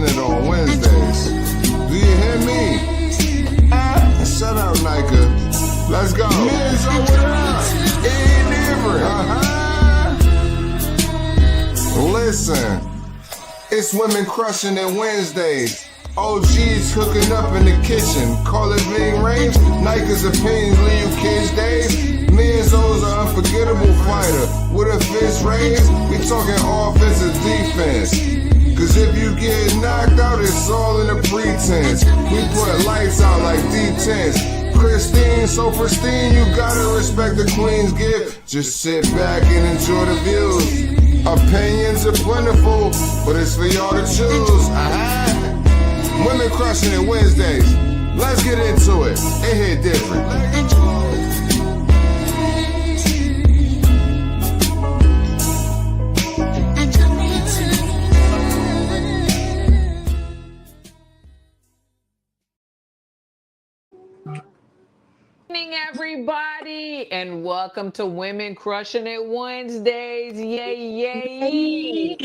it on Wednesdays. Do you hear me? Shut up, Nika. Let's go. Men's over there. It ain't different. Listen, it's women crushing it Wednesdays. OGs hooking up in the kitchen. Call it being range. Nika's opinions leave you kids days. Men's O's are unforgettable fighter. With a fist raised, we talking offense and defense. Cause if you get knocked out, it's all in the pretense. We put lights out like D10s. Christine, so pristine, you gotta respect the queen's gift. Just sit back and enjoy the views. Opinions are plentiful, but it's for y'all to choose. Women crushing it Wednesdays. Let's get into it. It hit different. Evening, everybody, and welcome to Women Crushing It Wednesdays. Yay, yay.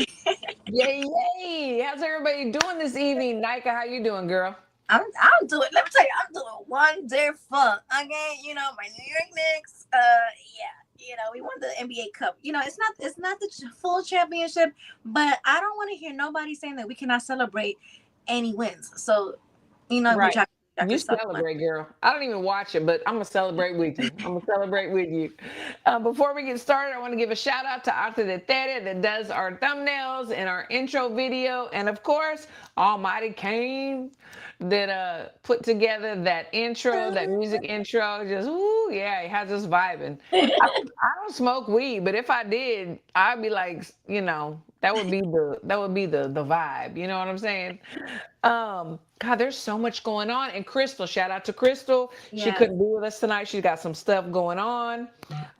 Yay, yay. How's everybody doing this evening? Nika, how you doing, girl? I'm doing, let me tell you, I'm doing wonderful. Okay, you know, my New York Knicks, we won the NBA Cup. You know, it's not the full championship, but I don't want to hear nobody saying that we cannot celebrate any wins. So, you know, right. You celebrate, girl. I don't even watch it, but I'm going to celebrate with you. Before we get started, I want to give a shout out to Arte de Tere that does our thumbnails and our intro video. And of course, Almighty Kane that put together that intro, that music intro. Just, ooh, yeah, it has us vibing. I don't smoke weed, but if I did, I'd be like, you know, that would be the vibe. You know what I'm saying? God, there's so much going on. And Crystal, shout out to Crystal. Yeah. She couldn't be with us tonight. She's got some stuff going on,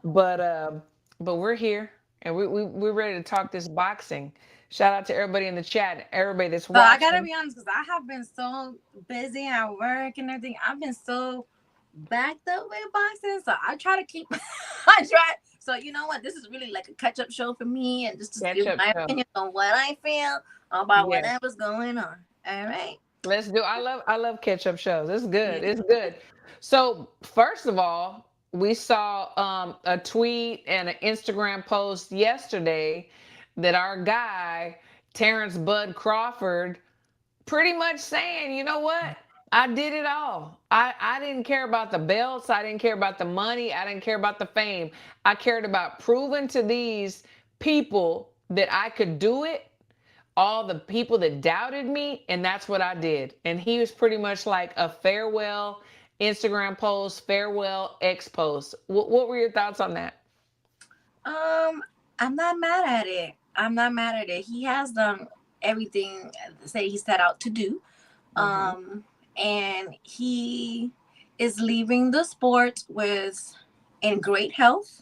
but we're here and we're ready to talk this boxing. Shout out to everybody in the chat, everybody that's watching. I gotta be honest, because I have been so busy at work and everything. I've been so backed up with boxing, so I try to keep. So you know what? This is really like a catch-up show for me, and just to give my opinion on what I feel about whatever's going on. All right. Let's do. I love catch-up shows. It's good. It's good. So first of all, we saw a tweet and an Instagram post yesterday that our guy Terrence Bud Crawford pretty much saying, you know what? I did it all. I didn't care about the belts. I didn't care about the money. I didn't care about the fame. I cared about proving to these people that I could do it. All the people that doubted me, and that's what I did. And he was pretty much like a farewell Instagram post, farewell X post. What were your thoughts on that? I'm not mad at it. He has done everything that he set out to do. And he is leaving the sport in great health,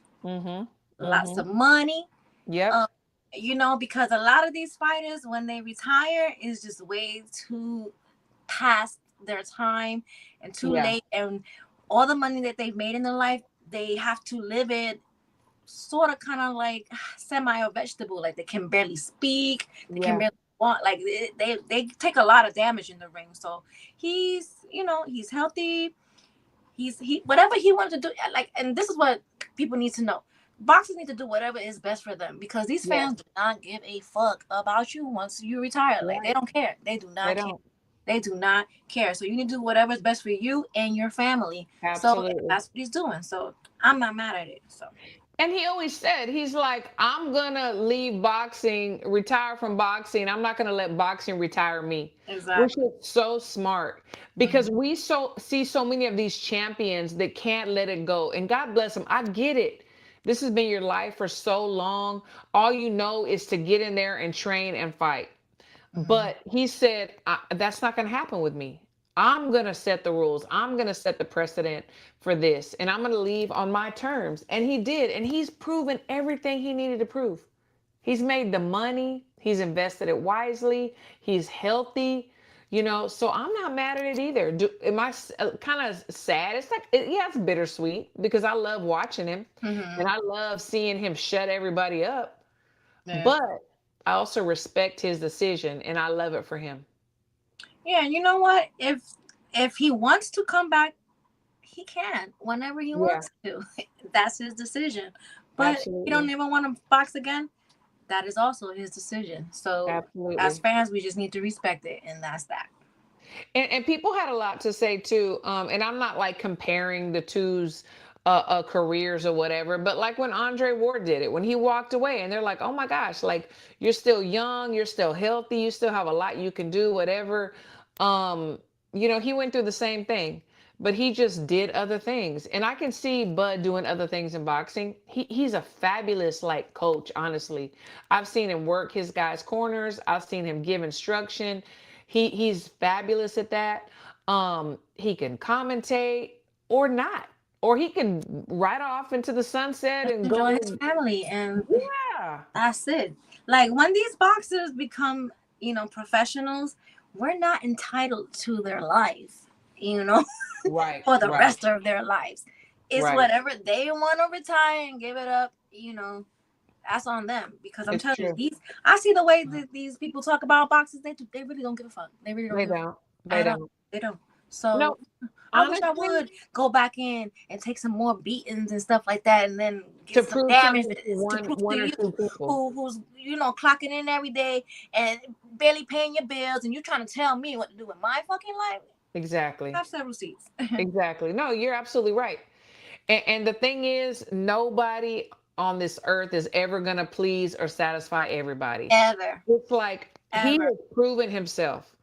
lots of money. Yep. You know, because a lot of these fighters, when they retire, is just way too past their time and too late. And all the money that they've made in their life, they have to live it sort of kind of like semi a vegetable. Like they can barely speak, they can barely walk. Like they take a lot of damage in the ring. So he's healthy. He whatever he wants to do. Like, and this is what people need to know. Boxers need to do whatever is best for them, because these fans do not give a fuck about you once you retire. Like they don't care. They do not care. They do not care. So you need to do whatever is best for you and your family. Absolutely. So that's what he's doing. So I'm not mad at it. So. And he always said, he's like, I'm gonna leave boxing, retire from boxing. I'm not gonna let boxing retire me. Exactly. Which is so smart, because we see so many of these champions that can't let it go. And God bless them. I get it. This has been your life for so long. All you know is to get in there and train and fight. But he said, that's not going to happen with me. I'm going to set the rules. I'm going to set the precedent for this. And I'm going to leave on my terms. And he did. And he's proven everything he needed to prove. He's made the money. He's invested it wisely. He's healthy. You know, so I'm not mad at it either. Am I kind of sad? It's like, it's bittersweet, because I love watching him and I love seeing him shut everybody up. Yeah. But I also respect his decision, and I love it for him. Yeah, you know what? If he wants to come back, he can whenever he wants to. That's his decision. But if he don't even want to box again, that is also his decision. So as fans, we just need to respect it, and that's that. And people had a lot to say too. And I'm not like comparing the two's careers or whatever, but like when Andre Ward did it, when he walked away, and they're like, "Oh my gosh, like you're still young, you're still healthy, you still have a lot you can do, whatever." Um, he went through the same thing, but he just did other things, and I can see Bud doing other things in boxing. He's a fabulous like coach. Honestly, I've seen him work his guys' corners. I've seen him give instruction. He's fabulous at that. He can commentate or not, or he can ride off into the sunset and enjoy go his family, and yeah, that's it. Like when these boxers become, professionals, we're not entitled to their life, right, for the rest of their lives. It's whatever they want to retire and give it up, that's on them. Because I'm telling you, I see the way that these people talk about boxers. They really don't give a fuck. They really don't. They don't. So no, I wish I would go back in and take some more beatings and stuff like that, and then get some damage to prove to you who's clocking in every day and barely paying your bills, and you trying to tell me what to do with my fucking life. Exactly. Have several seats. Exactly. No, you're absolutely right. And the thing is, nobody on this earth is ever going to please or satisfy everybody. Ever. It's like he has proven himself,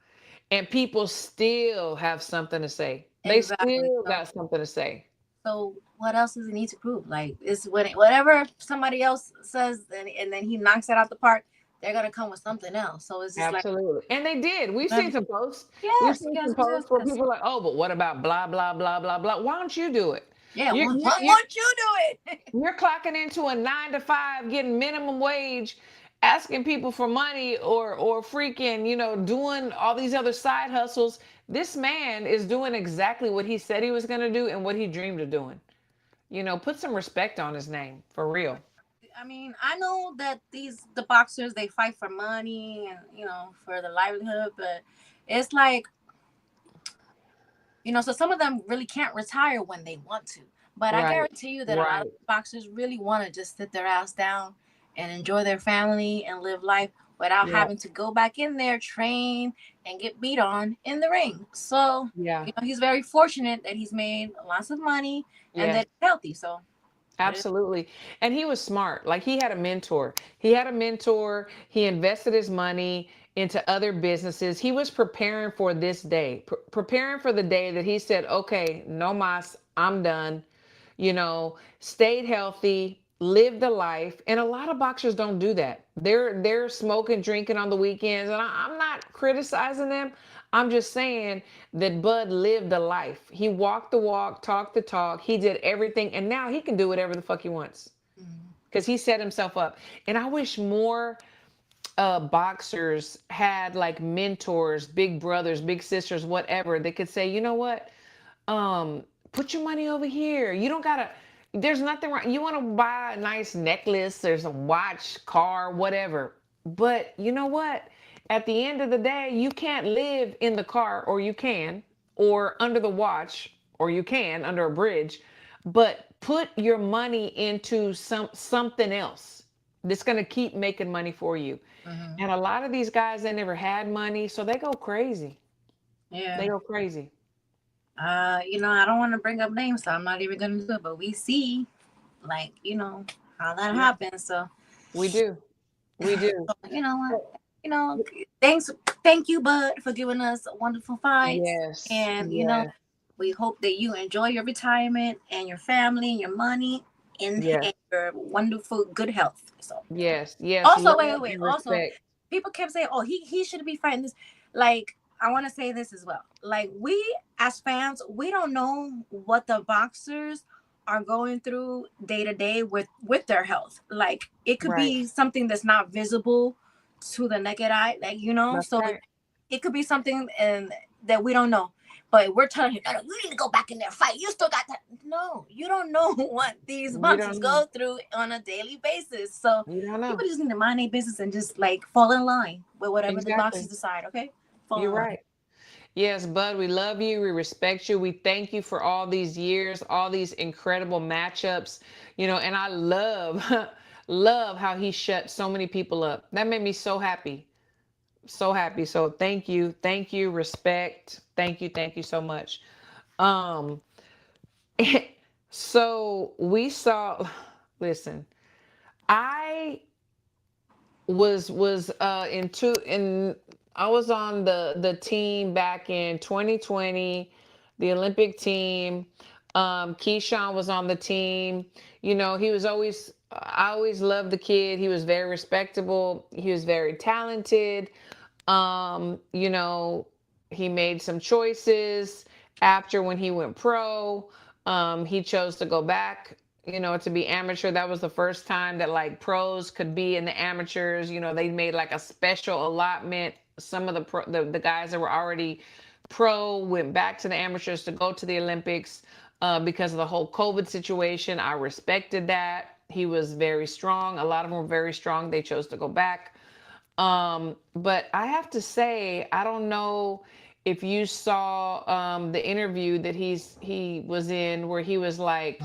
and people still have something to say. They still got something to say. So what else does he need to prove? Like, it's whatever somebody else says, and then he knocks it out the park, they're gonna come with something else. So it's just absolutely. And they did. We've seen some posts. Yes, We've seen some posts where people are like, "Oh, but what about blah blah blah blah blah? Why don't you do it? Yeah, why won't you do it? You're clocking into a 9 to 5, getting minimum wage, asking people for money, or freaking, doing all these other side hustles. This man is doing exactly what he said he was going to do and what he dreamed of doing. Put some respect on his name, for real. I mean, I know that the boxers, they fight for money and for the livelihood, but it's like, so some of them really can't retire when they want to. But I guarantee you that a lot of boxers really want to just sit their ass down and enjoy their family and live life without having to go back in there, train, and get beat on in the ring. So he's very fortunate that he's made lots of money and that he's healthy. So absolutely. And he was smart. Like, he had a mentor. He invested his money into other businesses. He was preparing for this day, preparing for the day that he said, "Okay, no mas, I'm done." Stayed healthy, lived the life. And a lot of boxers don't do that. They're smoking, drinking on the weekends. And I'm not criticizing them. I'm just saying that Bud lived the life. He walked the walk, talked the talk. He did everything. And now he can do whatever the fuck he wants, because he set himself up. And I wish more boxers had like mentors, big brothers, big sisters, whatever. They could say, "You know what? Put your money over here. You don't gotta, there's nothing wrong. You want to buy a nice necklace, there's a watch, car, whatever. But you know what? At the end of the day, you can't live in the car, or you can, or under the watch, or you can under a bridge. But put your money into something else that's going to keep making money for you." And a lot of these guys, they never had money, so they go crazy. Yeah, they go crazy. I don't want to bring up names, so I'm not even gonna do it. But we see, like, how that happens. So we do. So, you know what? Thank you, Bud, for giving us wonderful fights. Yes. And we hope that you enjoy your retirement and your family and your money and your wonderful good health. So yes. Also, wait. Also, people kept saying, "Oh, he should be fighting this." Like, I want to say this as well. Like, we as fans, we don't know what the boxers are going through day to day with their health. Like, it could be something that's not visible to the naked eye, like, so it could be something that we don't know. But we're telling you, "No, you need to go back in there, fight. You still got that." No, you don't know what these boxers go through on a daily basis. So people just need to mind their business and just like fall in line with whatever the boxers decide. Okay, You're right. Yes, Bud, we love you. We respect you. We thank you for all these years, all these incredible matchups, and I love, love how he shut so many people up. That made me so happy. So happy. So thank you. Thank you. Respect. Thank you. Thank you so much. Um, so we saw, listen, I was in I was on the team back in 2020, the Olympic team. Keyshawn was on the team. He was always I always loved the kid. He was very respectable. He was very talented. Um, you know, he made some choices after when he went pro. He chose to go back, to be amateur. That was the first time that like pros could be in the amateurs. They made like a special allotment. Some of the guys that were already pro went back to the amateurs to go to the Olympics because of the whole COVID situation. I respected that. He was very strong. A lot of them were very strong. They chose to go back. But I have to say, I don't know if you saw the interview that he was in where he was like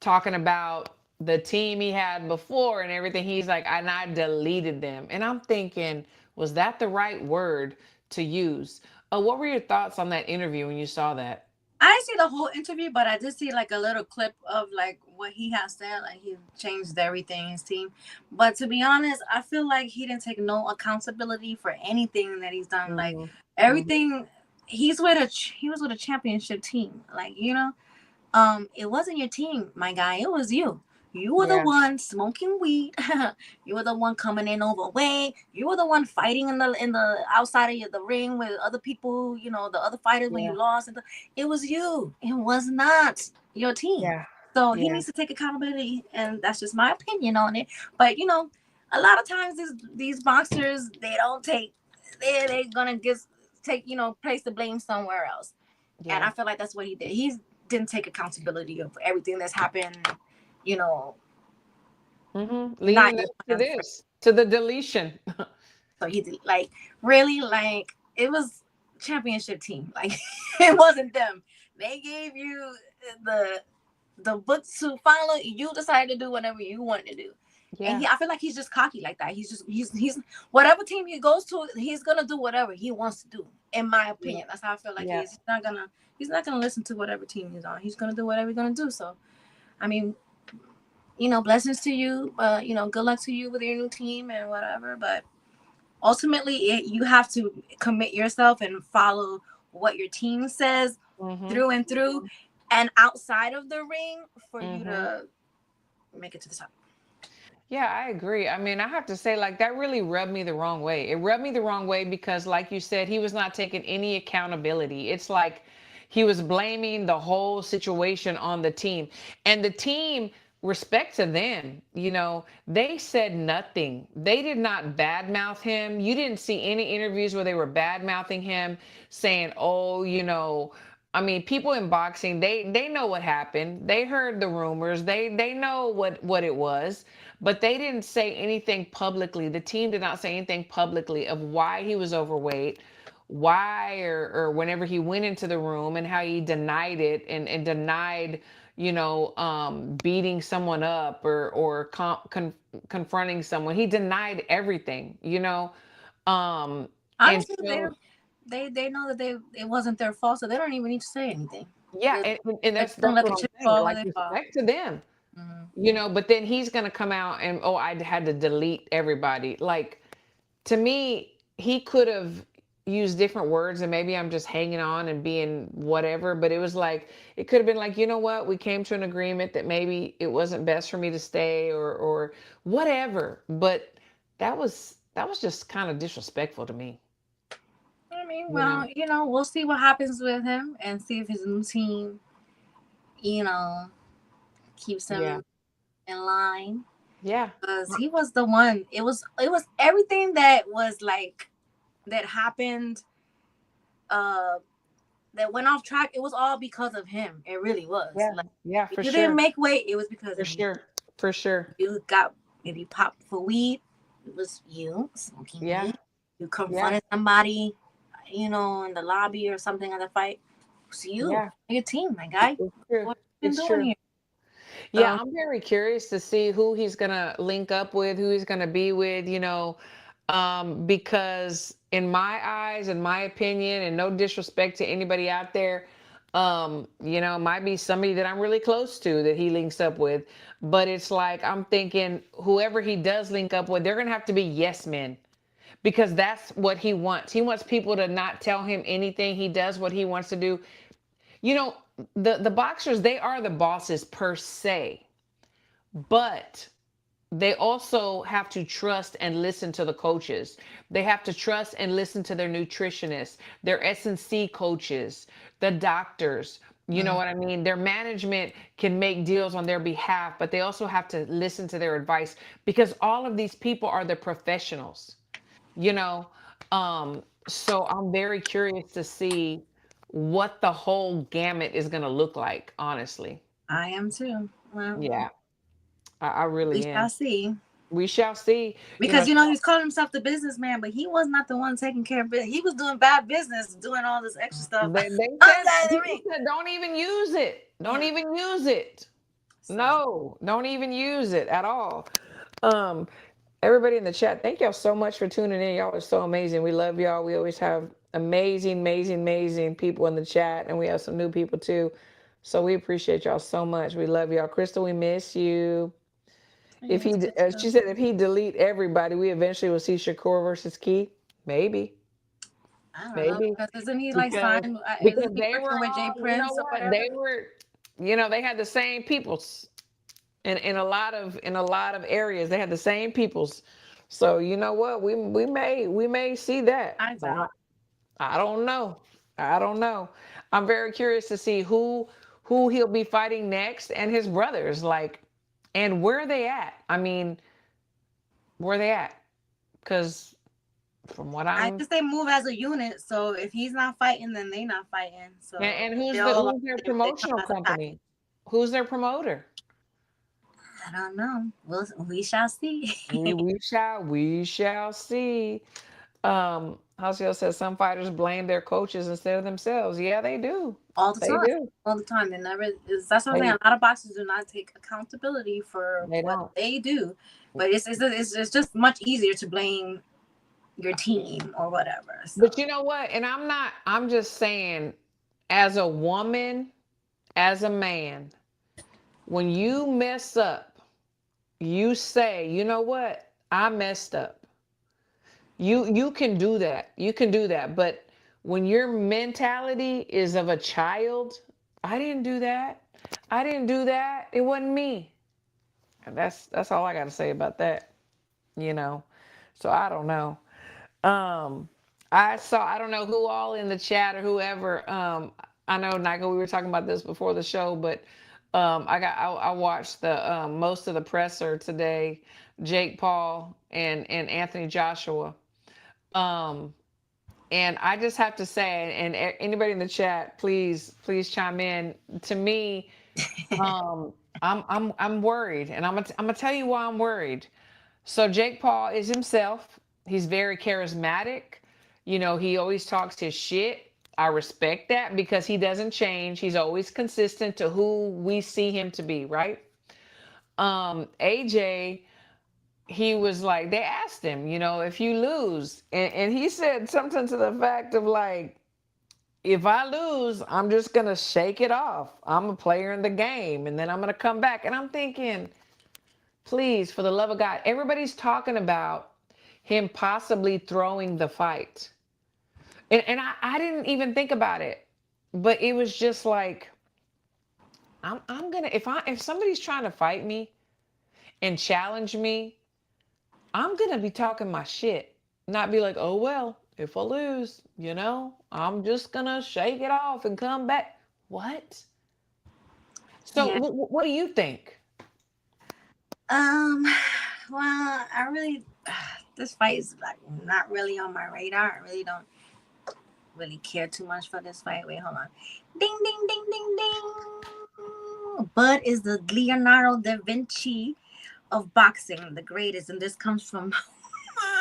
talking about the team he had before and everything. He's like, and I deleted them. And I'm thinking, was that the right word to use? What were your thoughts on that interview when you saw that? I didn't see the whole interview, but I did see like a little clip of like what he has said. Like he changed everything in his team. But to be honest, I feel like he didn't take no accountability for anything that he's done. Like Mhm. Mhm. everything, he was with a championship team. Like it wasn't your team, my guy. It was you. You were the Yeah. one smoking weed. You were the one coming in overweight. You were the one fighting in the outside of the ring with other people. The other fighters when you Yeah. lost. It was you. It was not your team. Yeah. So he Yeah. needs to take accountability, and that's just my opinion on it. But a lot of times these boxers they don't take. They're gonna just take place the blame somewhere else. And Yeah. I feel like that's what he did. He didn't take accountability of everything that's happened, you know, not Leading years up to on for. this, to the deletion. So he did like really like it was championship team. Like it wasn't them. They gave you the the book to follow. You decided to do whatever you wanted to do. And Yeah. I feel like he's just cocky like that. He's whatever team he goes to, he's gonna do whatever he wants to do. In my Yeah. opinion, that's how I feel like he Yeah. is. He's not gonna listen to whatever team he's on. He's gonna do whatever he's gonna do. So I mean, blessings to you. Good luck to you with your new team and whatever. But ultimately, you have to commit yourself and follow what your team says Mhm. through and through, and outside of the ring for you Mhm. to make it to the top. Yeah, I agree. I mean, I have to say, like, that really rubbed me the wrong way. It rubbed me the wrong way because, like you said, he was not taking any accountability. It's like he was blaming the whole situation on the team. And the team, respect to them, they said nothing. They did not badmouth him. You didn't see any interviews where they were bad mouthing him, saying, oh, I mean, people in boxing, they know what happened. They heard the rumors. They know what it was, but they didn't say anything publicly. The team did not say anything publicly of why he was overweight, why or whenever he went into the room and how he denied it and denied, beating someone up or confronting someone. He denied everything, Um, and Honestly, so they know that it wasn't their fault, so they don't even need to say anything. yeah, They, and they're that's just gonna that's let the what I'm chips saying. fall where Like they fall. respect to them, Hmm. but then he's gonna come out and oh, I had to delete everybody. Like to me, he could have used different words, and maybe I'm just hanging on and being whatever. But it was like it could have been like, you know what, we came to an agreement that maybe it wasn't best for me to stay or whatever. But that was just kind of disrespectful to me. I mean, You know? well, we'll see what happens with him and see if his new team, you know, keeps Yeah. him in line. Yeah. Because he was the one. It was everything that was like that happened. Uh, that went off track. It was all because of him. It really was. Yeah. Like Yeah. if For you didn't sure. make weight, it was because For of you. sure. For sure. You got maybe popped for weed. It was you smoking Yeah. weed. You Yeah. confronted somebody. you know, in the lobby or something of the fight, it's you, Yeah, your team, my guy. it's true. What you been It's doing true. here? Yeah, So I'm very curious to see who he's gonna link up with, who he's gonna be with, because in my eyes, in my opinion, and no disrespect to anybody out there, it might be somebody that I'm really close to that he links up with. But it's like I'm thinking whoever he does link up with, they're gonna have to be yes men because that's what he wants. He wants people to not tell him anything. He does what he wants to do. You know, the boxers, they are the bosses per se, but they also have to trust and listen to the coaches. They have to trust and listen to their nutritionists, their S&C coaches, the doctors. You know mm, what I mean? Their management can make deals on their behalf, but they also have to listen to their advice because all of these people are the professionals, you know? So I'm very curious to see what the whole gamut is going to look like, honestly. I am too. Well, Yeah, I we really shall am. see. We shall see. You know, Because you know he's calling himself the businessman, but he was not the one taking care of business. He was doing bad business, doing all this extra stuff they said outside the people ring. said don't even use it. Don't Yeah. even use it. So No, don't even use it at all. Um, Everybody in the chat, thank y'all so much for tuning in. Y'all are so amazing. We love y'all. We always have amazing, amazing, amazing people in the chat, and we have some new people too. So we appreciate y'all so much. We love y'all. Crystal, we miss you. I If he, miss you she too. said, if he delete everybody, we eventually will see Shakur versus Key. Maybe, I don't know maybe because isn't he like because signed? Isn't he they were working with Jay all, you know Prince or what, whatever? they were, they had the same peoples in a lot of areas. They had the same peoples. So you know what, we may see that. I doubt. I don't know. I don't know. I'm very curious to see who he'll be fighting next and his brothers, like, and where they at. I mean, where they at? Because from what I I'm, guess they move as a unit. So if he's not fighting, then they not fighting. So and they all who's their they come promotional as a pack. company? Who's their promoter? I don't know. We shall see. We shall see. Hasio says some fighters blame their coaches instead of themselves. Yeah, they do. All the They time. do. All the time. They never is that's what I'm saying. They A lot of boxers do not take accountability for they what don't. they do. But it's just much easier to blame your team or whatever. So But you know what? And I'm just saying, as a woman, as a man, when you mess up, you say, you know what? I messed up. You can do that. You can do that. But when your mentality is of a child, I didn't do that. I didn't do that. It wasn't me. And that's all I got to say about that, you know. So I don't know. Um, I don't know who all in the chat or whoever. I know, Nigel, we were talking about this before the show, but I watched the most of the presser today, Jake Paul and Anthony Joshua. Um, and I just have to say, and anybody in the chat, please chime in. To me, I'm worried, and I'm gonna tell you why I'm worried. So Jake Paul is himself. He's very charismatic. He always talks his shit. I respect that because he doesn't change. He's always consistent to who we see him to be, right? AJ, he was like, they asked him, if you lose, and he said something to the fact of like, if I lose, I'm just gonna shake it off. I'm a player in the game, and then I'm gonna come back. And I'm thinking, please, for the love of God, everybody's talking about him possibly throwing the fight. And I didn't even think about it. But it was just like, I'm gonna if somebody's trying to fight me and challenge me, I'm gonna be talking my shit. Not be like, oh well, if I lose, I'm just gonna shake it off and come back. What? So yeah. what do you think? Um well, I really this fight is like not really on my radar. I really don't really care too much for this fight. Wait, hold on. Ding ding ding ding ding. Bud is the Leonardo da Vinci of boxing, the greatest, and this comes from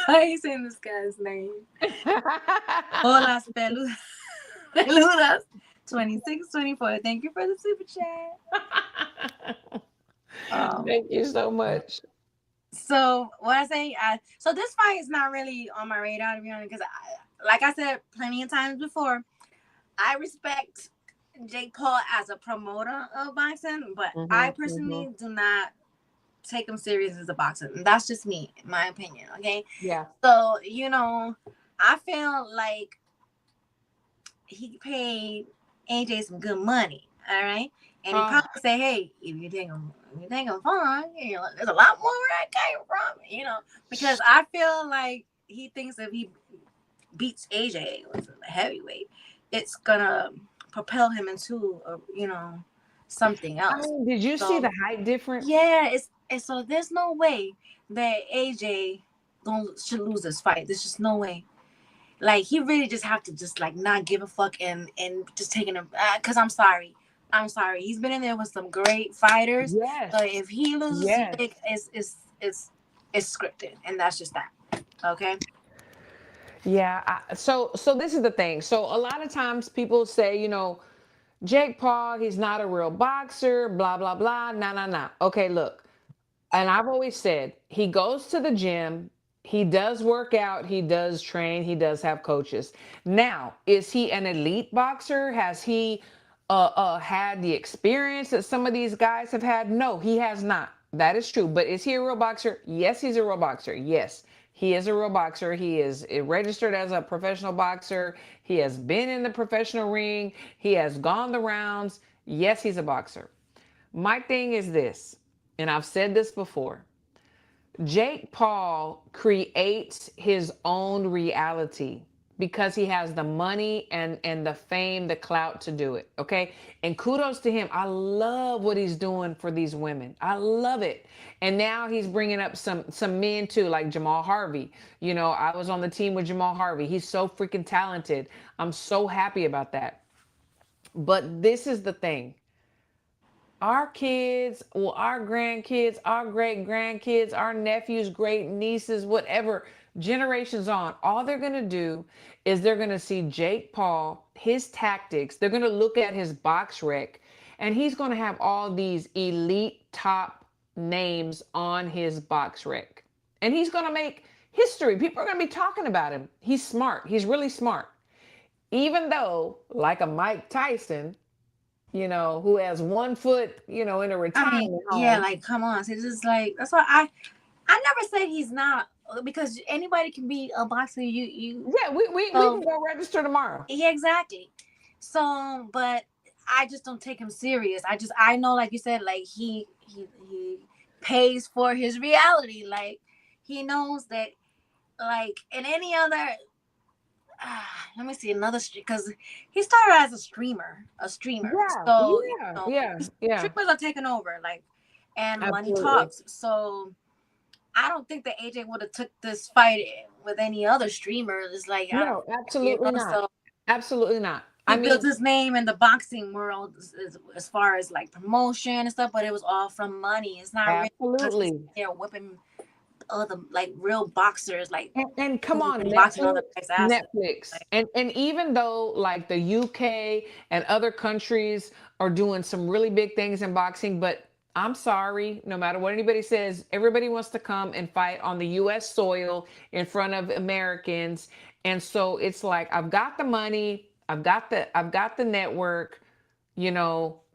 I ain't saying this guy's name. Hola, peludas. 2624. Thank you for the super chat. Thank you so much. So what I say, so this fight is not really on my radar, to be honest, because like I said plenty of times before, I respect Jake Paul as a promoter of boxing, but I personally do not take him serious as a boxer. And that's just me, in my opinion. Okay. Yeah. So I feel like he paid AJ some good money. All right. And he probably say, hey, if you think I'm fun, there's a lot more where I came from, because I feel like he thinks if he beats AJ with a heavyweight, it's gonna propel him into something else. I mean, did you see the height difference? Yeah, it's so there's no way that AJ should lose this fight. There's just no way. Like, he really just have to just like not give a fuck and just taking him, because I'm sorry. He's been in there with some great fighters. Yes. So if he loses, it's scripted, and that's just that. Okay. Yeah. So this is the thing. So a lot of times people say, Jake Paul, he's not a real boxer, blah, blah, blah. Nah. Okay, look. And I've always said, he goes to the gym, he does work out, he does train, he does have coaches. Now, is he an elite boxer? Has he had the experience that some of these guys have had? No, he has not. That is true. But is he a real boxer? Yes, he's a real boxer. Yes, he is a real boxer. He is registered as a professional boxer. He has been in the professional ring. He has gone the rounds. Yes, he's a boxer. My thing is this, and I've said this before. Jake Paul creates his own reality because he has the money and the fame, the clout to do it. Okay. And kudos to him. I love what he's doing for these women. I love it. And now he's bringing up some men too, like Jamal Harvey. I was on the team with Jamal Harvey. He's so freaking talented. I'm so happy about that. But this is the thing. Our kids, our grandkids, our great grandkids, our nephews, great nieces, whatever, generations on, all they're going to do is they're going to see Jake Paul, his tactics. They're going to look at his box rec, and he's going to have all these elite top names on his box rec. And he's going to make history. People are going to be talking about him. He's smart. He's really smart. Even though, like a Mike Tyson, who has 1 foot, in a retirement home. Yeah, like, come on. It's just like, that's why I never said he's not, because anybody can be a boxer. Yeah, we can go register tomorrow. Yeah, exactly. So, but I just don't take him serious. I know, like you said, like he pays for his reality. Like, he knows that, like, in any other, let me see another because he started as a streamer. Yeah, so yeah. Streamers are taking over, like, and Absolutely. Money talks. So I don't think that AJ would have took this fight with any other streamer. It's like, no, absolutely not. So absolutely not. He built his name in the boxing world as far as like promotion and stuff, but it was all from money. It's not absolutely really they're whipping other like real boxers, like, and come on, Netflix. And even though like the UK and other countries are doing some really big things in boxing, but I'm sorry, no matter what anybody says, everybody wants to come and fight on the US soil in front of Americans. And so it's like, I've got the money, I've got the network,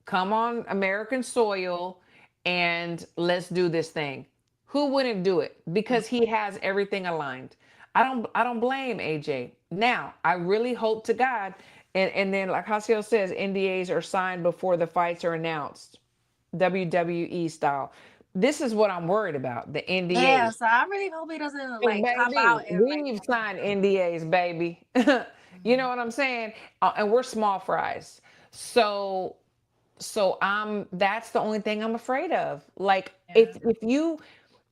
come on American soil and let's do this thing. Who wouldn't do it? Because he has everything aligned. I don't blame AJ. Now, I really hope to God, and then like Hasiel says, NDAs are signed before the fights are announced, WWE style. This is what I'm worried about, the NDAs. Yeah, so I really hope he doesn't like pop out. We've signed NDAs, baby. You know what I'm saying? And we're small fries. So that's the only thing I'm afraid of. Like,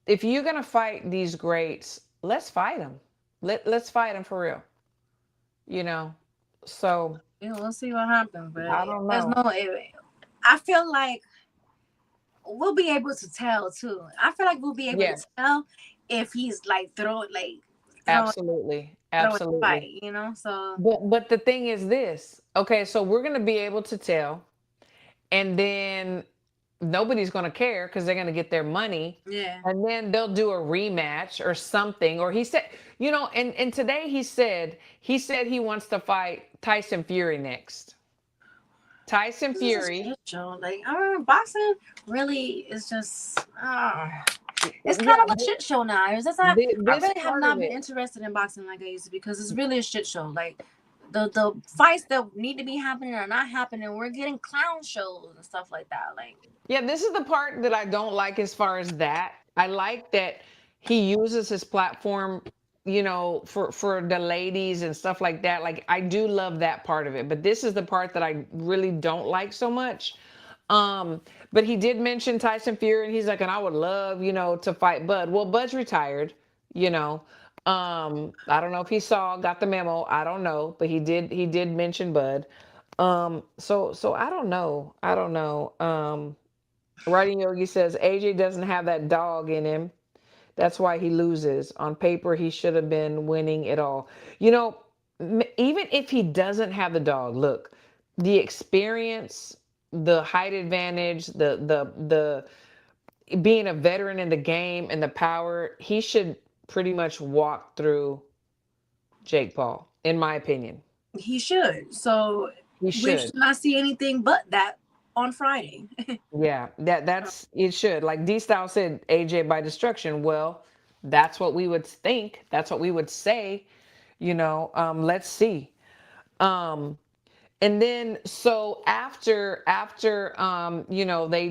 if you're gonna fight these greats, let's fight them. Let's fight them for real. So yeah, we'll see what happens. But I don't know. I feel like we'll be able to tell too. I feel like we'll be able to tell if he's like Absolutely. throw a Absolutely. fight, you know? So But the thing is this. Okay, so we're gonna be able to tell, and then nobody's gonna care because they're gonna get their money. yeah. And then they'll do a rematch or something. Or he said, and today he said he wants to fight Tyson Fury next. Tyson This is a Fury. shit show. Like, boxing really is just, it's kind Yeah, of a shit show now. It's just I this really have part of not been it. interested in boxing like I used to because it's really a shit show. Like the fights that need to be happening are not happening. We're getting clown shows and stuff like that. Like, Yeah, this is the part that I don't like as far as that. I like that he uses his platform, for the ladies and stuff like that. Like I do love that part of it, but this is the part that I really don't like so much. Um, but he did mention Tyson Fury, and he's like, and I would love, to fight Bud. Well, Bud's retired, you know. I don't know if he got the memo. I don't know, but he did mention Bud. So I don't know. I don't know. Writing Yogi says AJ doesn't have that dog in him. That's why he loses. On paper, he should have been winning it all. You know, even if he doesn't have the dog, look, the experience, the height advantage, the being a veteran in the game and the power, he should pretty much walk through Jake Paul, in my opinion. he should. So He we should. should not see anything but that on Friday. Yeah, that's it should. Like D Style said, AJ by destruction. Well, that's what we would think. That's what we would say. Let's see. Um, and then so after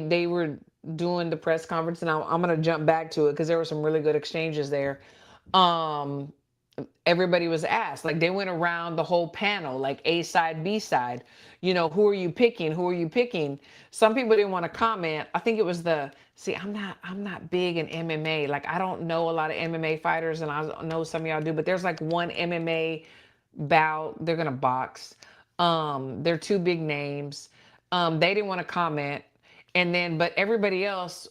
they were doing the press conference, and I'm gonna jump back to it because there were some really good exchanges there. Um, Everybody was asked, like they went around the whole panel, like A side, B side, who are you picking, some people didn't want to comment. I think it was I'm not big in MMA. Like I don't know a lot of MMA fighters, and I know some of y'all do, but there's like one MMA bout they're gonna box. They're two big names. They didn't want to comment. And then but everybody else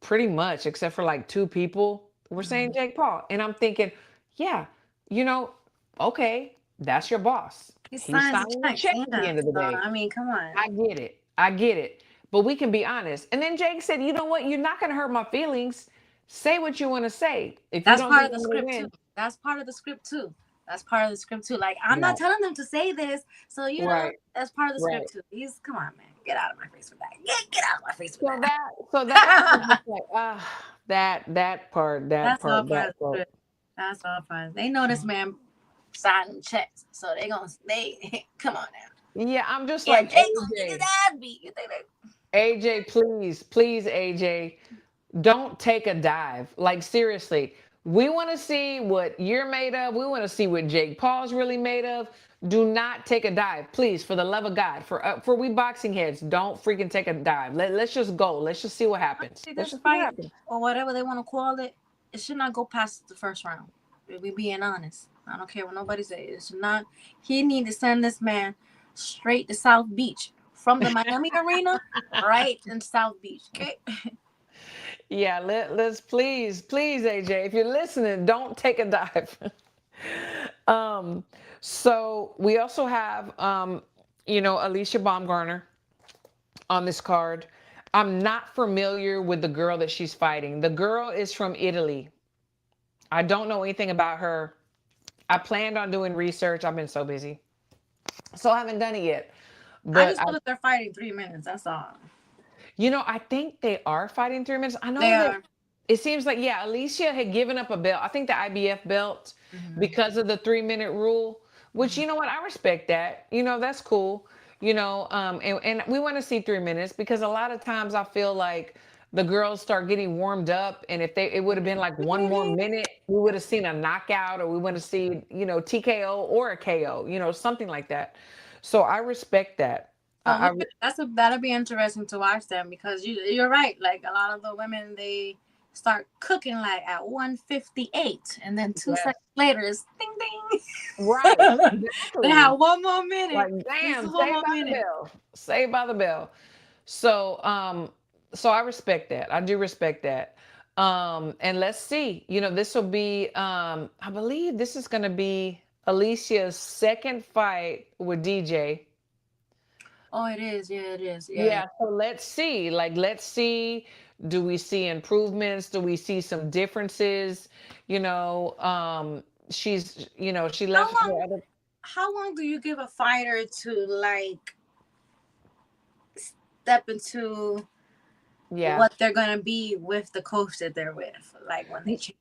pretty much except for like two people were saying Jake Paul, and I'm thinking, yeah, you know, okay, that's your boss. He He's signs the signing the checks. check at the Yeah. end of the So day. I mean, come on. I get it. I get it. But we can be honest. And then Jake said, you know what? You're not going to hurt my feelings. Say what you want to say. If you That's don't part think of the I'm going to script too. win. That's part of the script too. That's part of the script too. Like I'm Right, not telling them to say this, so right, that's part of the right. script too. He's come on, man, get out of my face with that. Get out of my face with So that. that I was just like, that part, that That's all part, part that of the part. script. That's all part. They know this man signing checks, so they come on now. Yeah, I'm just Yeah, like Jay gonna get his AJ. ass beat. You think they? AJ, please, AJ, don't take a dive. Like seriously, we want to see what you're made of. We want to see what Jake Paul's really made of. Do not take a dive, please, for the love of God. For we boxing heads, don't freaking take a dive. Let's just go. Let's just see what happens. See Let's this just see what fight happens. or whatever they want to call it, it should not go past the first round. We being honest. I don't care what nobody says. It should not. He need to send this man straight to South Beach from the Miami arena, right in South Beach. Okay. Yeah, let's please, AJ, if you're listening, don't take a dive. um, so we also have Alicia Baumgartner on this card. I'm not familiar with the girl that she's fighting. The girl is from Italy. I don't know anything about her. I planned on doing research. I've been so busy. So I haven't done it yet. I But just know that they're fighting 3 minutes. That's all. I think they are fighting 3 minutes. I They know that are. it seems like, yeah, Alicia had given up a belt. I think the IBF belt because of the 3-minute rule, which, you know what, I respect that. That's cool. And we want to see 3 minutes because a lot of times I feel like the girls start getting warmed up. And if it would have been like one more minute, we would have seen a knockout or we would have seen, TKO or a KO, something like that. So I respect that. I, That'll be interesting to watch them because you're right. Like a lot of the women, they start cooking like at 1:58, and then 2 seconds later it's ding ding. right. They Exactly. have one more minute. Like, This damn, is one saved more by the minute. bell. Saved by the bell. So I respect that. I do respect that. And let's see, this will be, I believe this is going to be Alicia's second fight with DJ. Oh, it is. Yeah, it is. Yeah. Yeah, so let's see. Like, let's see. Do we see improvements? Do we see some differences? She How left long? her other. How long do you give a fighter to like step into Yeah. what they're gonna be with the coach that they're with? Like when they change.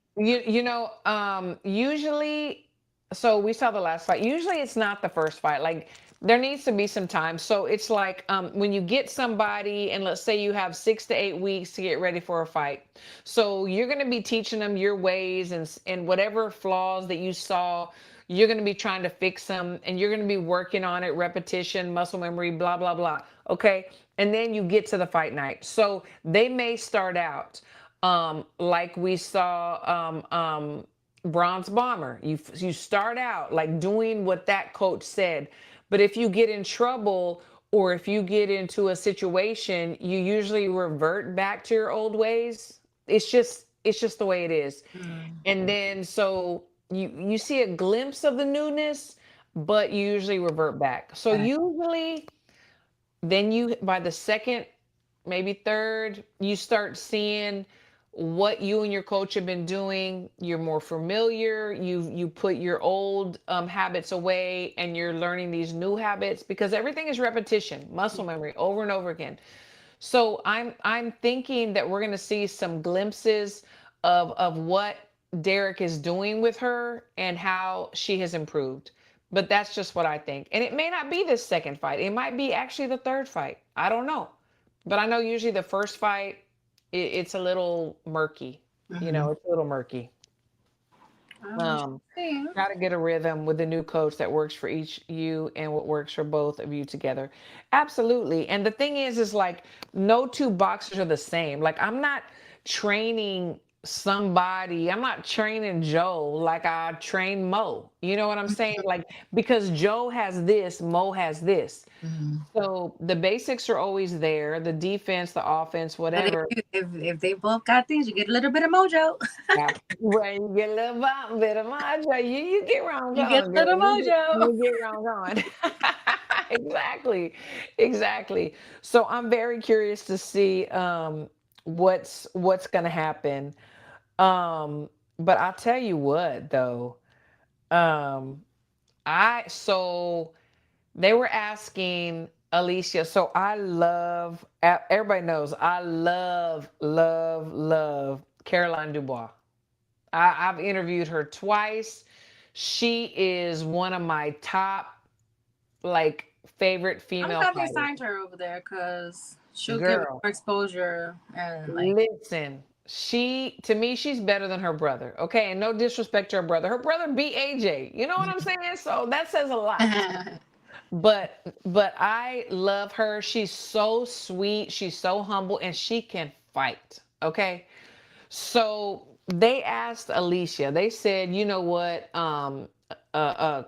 Usually, so we saw the last fight. Usually it's not the first fight. Like, there needs to be some time. So it's like, when you get somebody and let's say you have 6 to 8 weeks to get ready for a fight. So you're going to be teaching them your ways and whatever flaws that you saw, you're going to be trying to fix them and you're going to be working on it, repetition, muscle memory, blah, blah, blah. Okay. And then you get to the fight night. So they may start out like we saw Bronze Bomber. You start out like doing what that coach said, but if you get in trouble or if you get into a situation, you usually revert back to your old ways. It's just the way it is. And then so you see a glimpse of the newness, but you usually revert back. So usually then you by the second, maybe third, you start seeing what you and your coach have been doing. You're more familiar. You put your old habits away and you're learning these new habits because everything is repetition, muscle memory over and over again. So I'm thinking that we're going to see some glimpses of what Derek is doing with her and how she has improved. But that's just what I think. And it may not be this second fight. It might be actually the third fight. I don't know. But I know usually the first fight, it's a little murky. It's a little murky. Um, Got to get a rhythm with the new coach that works for each you and what works for both of you together. Absolutely. And the thing is like no two boxers are the same. Like I'm not training somebody, I'm not training Joe like I train Mo. You know what I'm saying? Like because Joe has this, Mo has this. So the basics are always there, the defense, the offense, But whatever. if they both got things, you get a little bit of mojo. Yeah. Right, you get a little bump, bit of mojo. You get wrong You get a going, girl. little mojo. You get wrong going. Exactly. Exactly. So I'm very curious to see what's gonna happen. But I'll tell you what though. Um I so they were asking Alicia. So I love everybody knows I love Caroline Dubois. I've interviewed her twice. She is one of my top like favorite I'm female glad they fighters. signed her over there because she'll give Girl, more exposure and like. listen, to me, she's better than her brother. Okay, and no disrespect to her brother. Her brother beat AJ. You know what I'm saying? So that says a lot. But I love her. She's so sweet. She's so humble, and she can fight. Okay. So they asked Alicia, they said, you know what?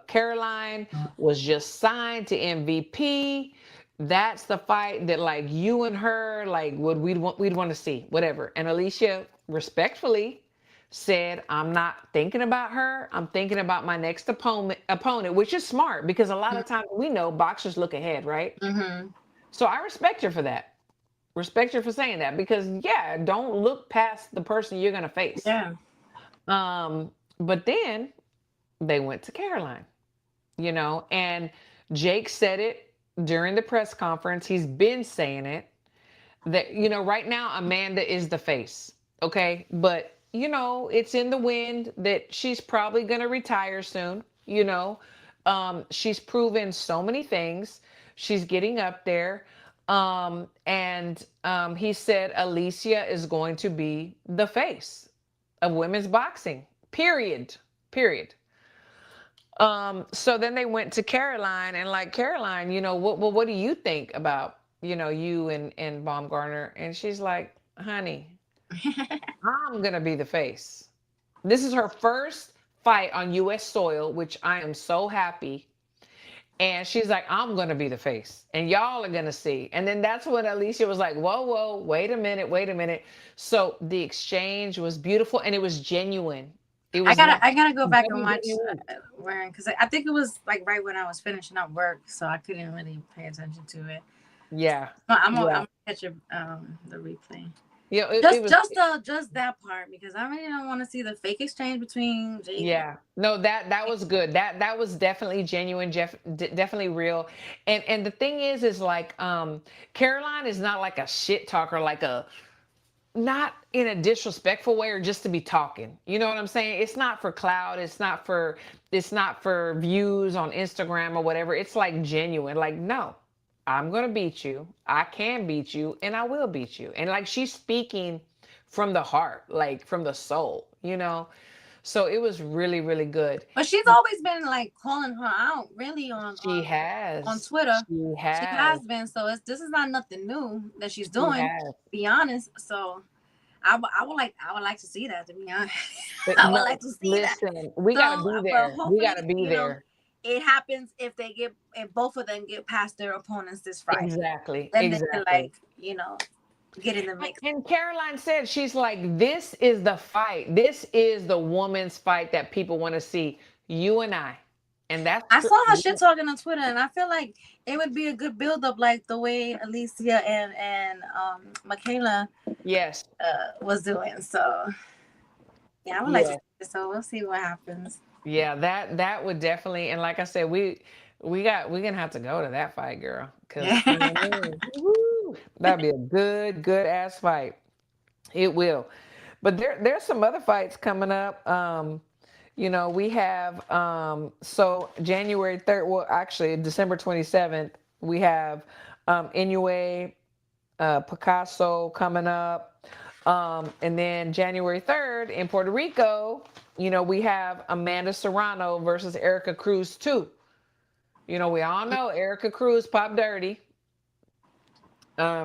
Caroline was just signed to MVP. That's the fight that like you and her, like we'd want to see, whatever. And Alicia respectfully said, I'm not thinking about her. I'm thinking about my next opponent, which is smart because a lot of times we know boxers look ahead, right? So I respect her for that. Respect her for saying that because yeah, don't look past the person you're gonna face. Yeah. But then they went to Caroline, and Jake said it during the press conference. He's been saying it that, right now Amanda is the face. Okay. But it's in the wind that she's probably gonna retire soon. She's proven so many things. She's getting up there. And he said Alicia is going to be the face of women's boxing. Period. So then they went to Caroline and like Caroline, what do you think about, you and Baumgartner? And she's like, honey, I'm gonna be the face. This is her first fight on US soil, which I am so happy. And she's like, I'm going to be the face and y'all are going to see. And then that's when Alicia was like, whoa, whoa, wait a minute, wait a minute. So the exchange was beautiful and it was genuine. It was not I gotta go back and watch genuine. where, because I think it was like right when I was finishing up work, so I couldn't really pay attention to it. Yeah. But I'm Yeah. gonna catch the replay. Yeah. Just that part, because I really don't want to see the fake exchange between Jake. Yeah, no, that was good. That was definitely genuine, definitely real. And the thing is like Caroline is not like a shit talker, like a not in a disrespectful way or just to be talking. You know what I'm saying? It's not for clout. It's not for views on Instagram or whatever. It's like genuine. Like, no, I'm gonna beat you. I can beat you, and I will beat you. And like she's speaking from the heart, like from the soul. You know. So it was really, really good. But she's always been like calling her out, really on Twitter. She She has been. So this is not nothing new that she's doing. To be honest, so I would like to see that. To be honest, I would like to see that. We gotta be there. We gotta be there. It happens if both of them get past their opponents this Friday. Exactly. Then they can, like, get in the mix. And Caroline said, she's like, this is the fight. This is the woman's fight that people want to see. You and I. And I saw her shit talking on Twitter, and I feel like it would be a good build up, like the way Alicia and Michaela was doing. So yeah, I would like to see it. So we'll see what happens. Yeah, that would definitely, and like I said, we're gonna have to go to that fight, girl. Cause that'd be a good ass fight. It will. But there's some other fights coming up. We have so January 3rd, well actually December 27th, we have Inoue Picasso coming up. And then January 3rd in Puerto Rico, we have Amanda Serrano versus Erica Cruz 2. We all know Erica Cruz popped dirty.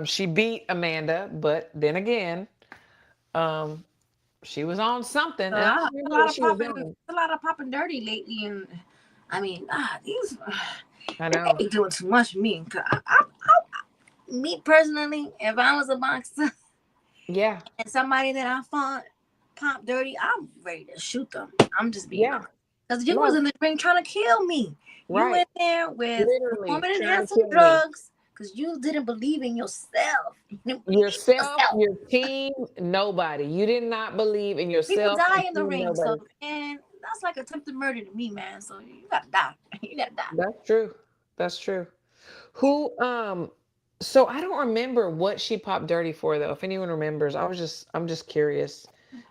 She beat Amanda, but then again, she was on something. A lot of popping dirty lately, and I mean, these I know they doing too much for me. Me personally, if I was a boxer, and somebody that I fought pop dirty, I'm ready to shoot them. I'm just being honest, because you was in the ring trying to kill me. You went there with woman and had some drugs. Because you didn't believe in yourself. Your team, nobody. You did not believe in yourself. People die in the ring, and that's like attempted murder to me, man. So you gotta die. You gotta die. That's true. Who? So I don't remember what she popped dirty for, though. If anyone remembers, I'm just curious.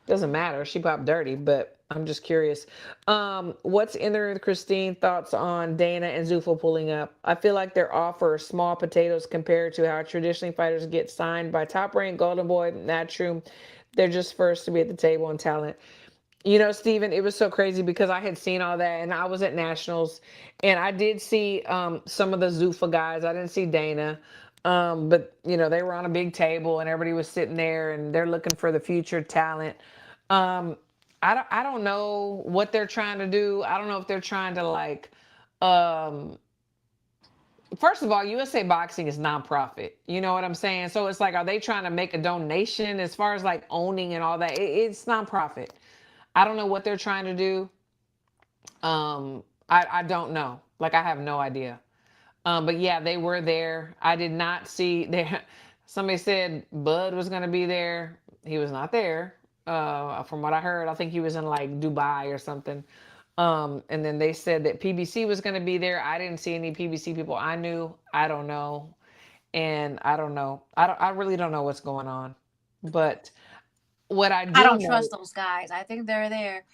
Doesn't matter. She popped dirty, but I'm just curious. What's in there, Christine? Thoughts on Dana and Zuffa pulling up? I feel like their offer are small potatoes compared to how traditionally fighters get signed by Top Rank, Golden Boy, Matchroom. They're just first to be at the table in talent. Steven, it was so crazy because I had seen all that, and I was at Nationals, and I did see some of the Zuffa guys. I didn't see Dana. But they were on a big table and everybody was sitting there and they're looking for the future talent. I don't know what they're trying to do. I don't know if they're trying to first of all, USA Boxing is nonprofit. You know what I'm saying? So it's like, are they trying to make a donation as far as like owning and all that? It's nonprofit. I don't know what they're trying to do. I don't know. Like, I have no idea. But yeah, they were there. I did not see there. Somebody said Bud was going to be there. He was not there. From what I heard, I think he was in like Dubai or something. And then they said that PBC was going to be there. I didn't see any PBC people I knew. I don't know. And I don't know. I really don't know what's going on. But what I don't trust those guys. I think they're there.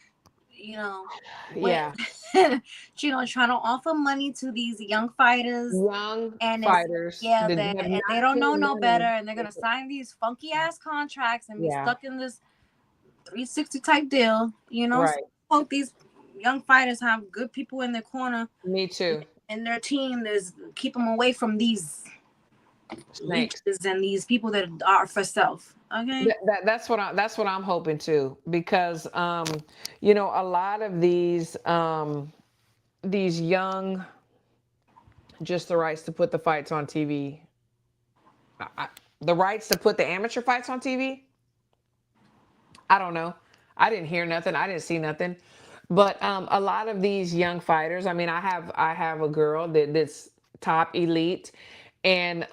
Trying to offer money to these young fighters. And they don't know no better, and they're gonna sign these funky ass contracts and be stuck in this 360 type deal. Hope these young fighters have good people in their corner. Me too. And their team is keep them away from these leeches and these people that are for self. Okay. That's what I'm hoping too, because a lot of these young Just the rights to put the fights on TV. The rights to put the amateur fights on TV. I don't know. I didn't hear nothing. I didn't see nothing. But a lot of these young fighters. I mean, I have a girl that's top elite, and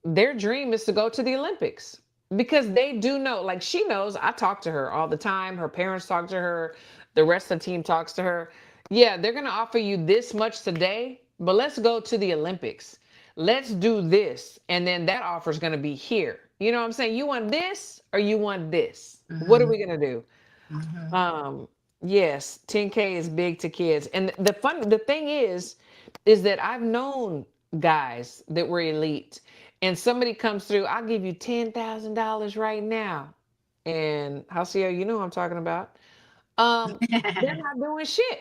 their dream is to go to the Olympics because they do know. Like she knows. I talk to her all the time. Her parents talk to her. The rest of the team talks to her. Yeah, they're gonna offer you this much today, but let's go to the Olympics. Let's do this, and then that offer is gonna be here. You know what I'm saying? You want this or you want this? What are we gonna do? Um, yes, 10K is big to kids. And the thing is that I've known guys that were elite and somebody comes through, I'll give you $10,000 right now. And Halcio, you know what I'm talking about. They're not doing shit.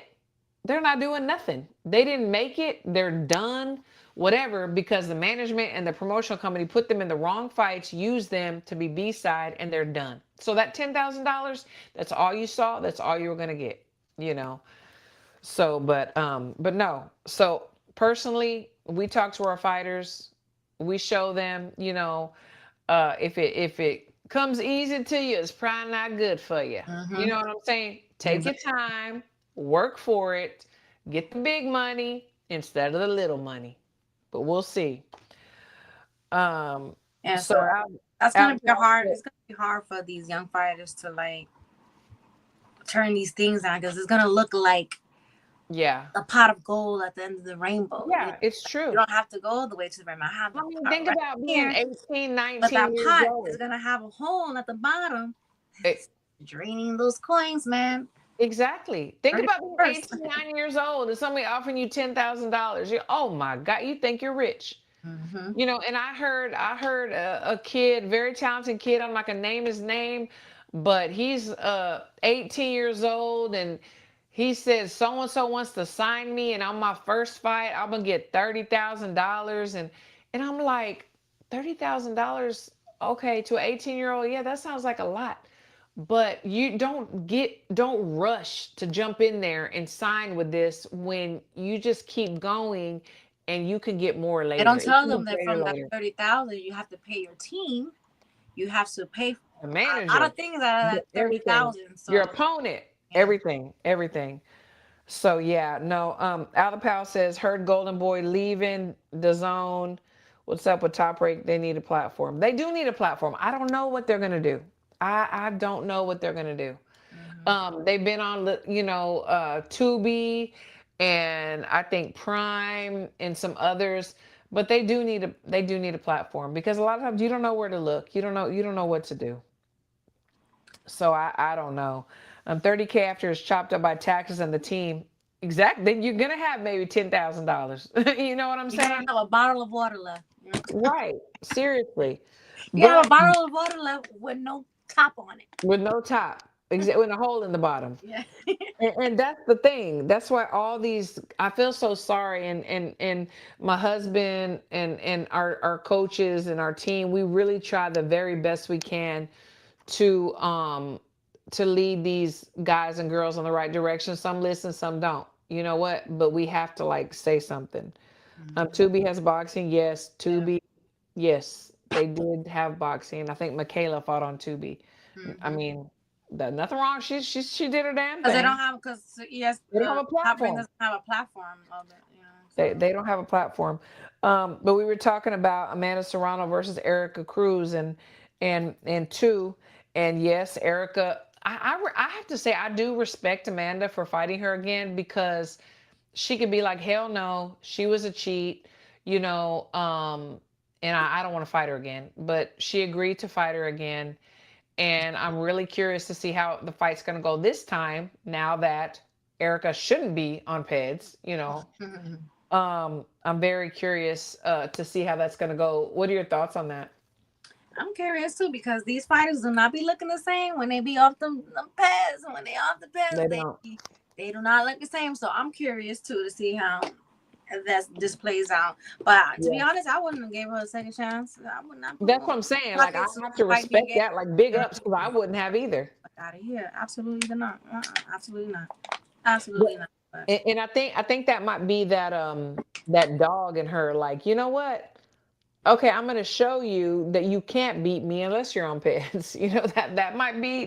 They're not doing nothing. They didn't make it. They're done, whatever, because the management and the promotional company put them in the wrong fights, used them to be B-side, and they're done. So that $10,000, that's all you saw. That's all you were gonna get, you know. So, but no. So personally, we talk to our fighters. We show them, you know, if it comes easy to you, it's probably not good for you. You know what I'm saying? Take your time, work for it, get the big money instead of the little money. But we'll see. Yeah, So so that's gonna be hard. It's gonna be hard for these young fighters to like turn these things on because it's gonna look like a pot of gold at the end of the rainbow. Yeah, it's true. You don't have to go all the way to the rainbow. I mean, think about being 18, 19 but that years pot old. is gonna have a hole at the bottom. It's draining those coins, man. Exactly. Think about being 18, 19 years old and somebody offering you $10,000. Oh my God, you think you're rich. You know, and I heard a kid, very talented kid, I'm not gonna name his name, but he's 18 years old and he says so and so wants to sign me and on my first fight I'm gonna get $30,000 and I'm like, $30,000, okay, to an 18-year-old, yeah, that sounds like a lot. But you don't rush to jump in there and sign with this when you just keep going and you can get more later. They don't tell them that from that 30,000 you have to pay your team. You have to pay the manager. A lot of things out of that 30,000. So. Your opponent, everything. So yeah, no. Alapal says heard Golden Boy leaving the zone. What's up with Top Rank? They need a platform. They do need a platform. I don't know what they're gonna do. I don't know what they're gonna do. They've been on, you know, Tubi and I think Prime and some others, but they do need a platform because a lot of times you don't know where to look. You don't know what to do. So I don't know. 30K after it's chopped up by taxes and the team. Exactly. Then you're gonna have maybe $10,000. You know what I'm saying? You have a bottle of water left. Right. Seriously. You have a bottle of water left with no top on it. With no top. Exactly. With a hole in the bottom. Yeah. and that's the thing. That's why all these, I feel so sorry. And my husband and our coaches and our team, we really try the very best we can to lead these guys and girls in the right direction. Some listen, some don't. You know what? But we have to like say something. Tubi has boxing. Yes. Tubi. Yes. They did have boxing. I think Michaela fought on Tubi. I mean, nothing wrong. She did her damn thing. They don't have they don't have a platform. Doesn't have a platform of it. You know, so. They don't have a platform. But we were talking about Amanda Serrano versus Erica Cruz and two. And yes, Erica. I have to say I do respect Amanda for fighting her again because she could be like, hell no, she was a cheat, you know. And I don't want to fight her again, but she agreed to fight her again. And I'm really curious to see how the fight's going to go this time now that Erica shouldn't be on PEDS, you know. I'm very curious to see how that's going to go. What are your thoughts on that? I'm curious too because these fighters do not be looking the same when they be off them PEDS. When they off the PEDS, they do not look the same. So I'm curious too to see how this plays out. But to be honest, I wouldn't have gave her a second chance. I would not. That's what I'm saying. Like I have to respect that. Like big ups because I wouldn't have either. Out of here, absolutely not. Absolutely not. Absolutely not. And I think that might be that dog in her, like, you know what? Okay, I'm gonna show you that you can't beat me unless you're on pets. You know, that might be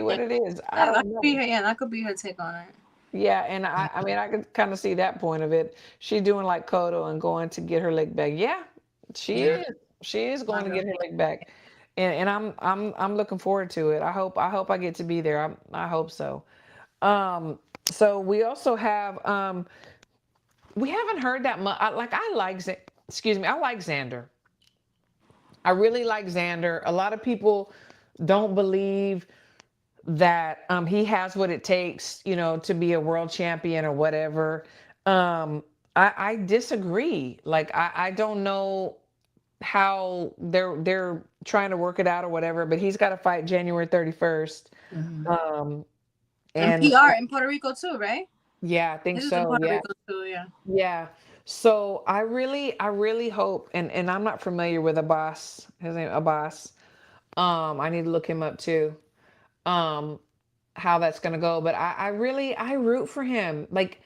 what it is. I That don't could be know. her. Yeah, that could be her take on it. Yeah, and I mean I could kind of see that point of it. She's doing like Kodo and going to get her leg back. Yeah, she Yeah, is. She is my going to girl. get her leg back. And I'm looking forward to it. I hope I get to be there. I hope so. So we also have we haven't heard that much. I like excuse me, I like Xander. I really like Xander. A lot of people don't believe that he has what it takes, to be a world champion or whatever. Um, I disagree. Like I don't know how they're trying to work it out or whatever, but he's got to fight January 31st. Mm-hmm. Um, And and PR in Puerto Rico too, right? yeah, I think This is in so. Puerto Yeah. Rico too. Yeah. Yeah. So I really hope, and I'm not familiar with Abbas, his name Abbas. I need to look him up too. Um, how that's gonna go, but I root for him. Like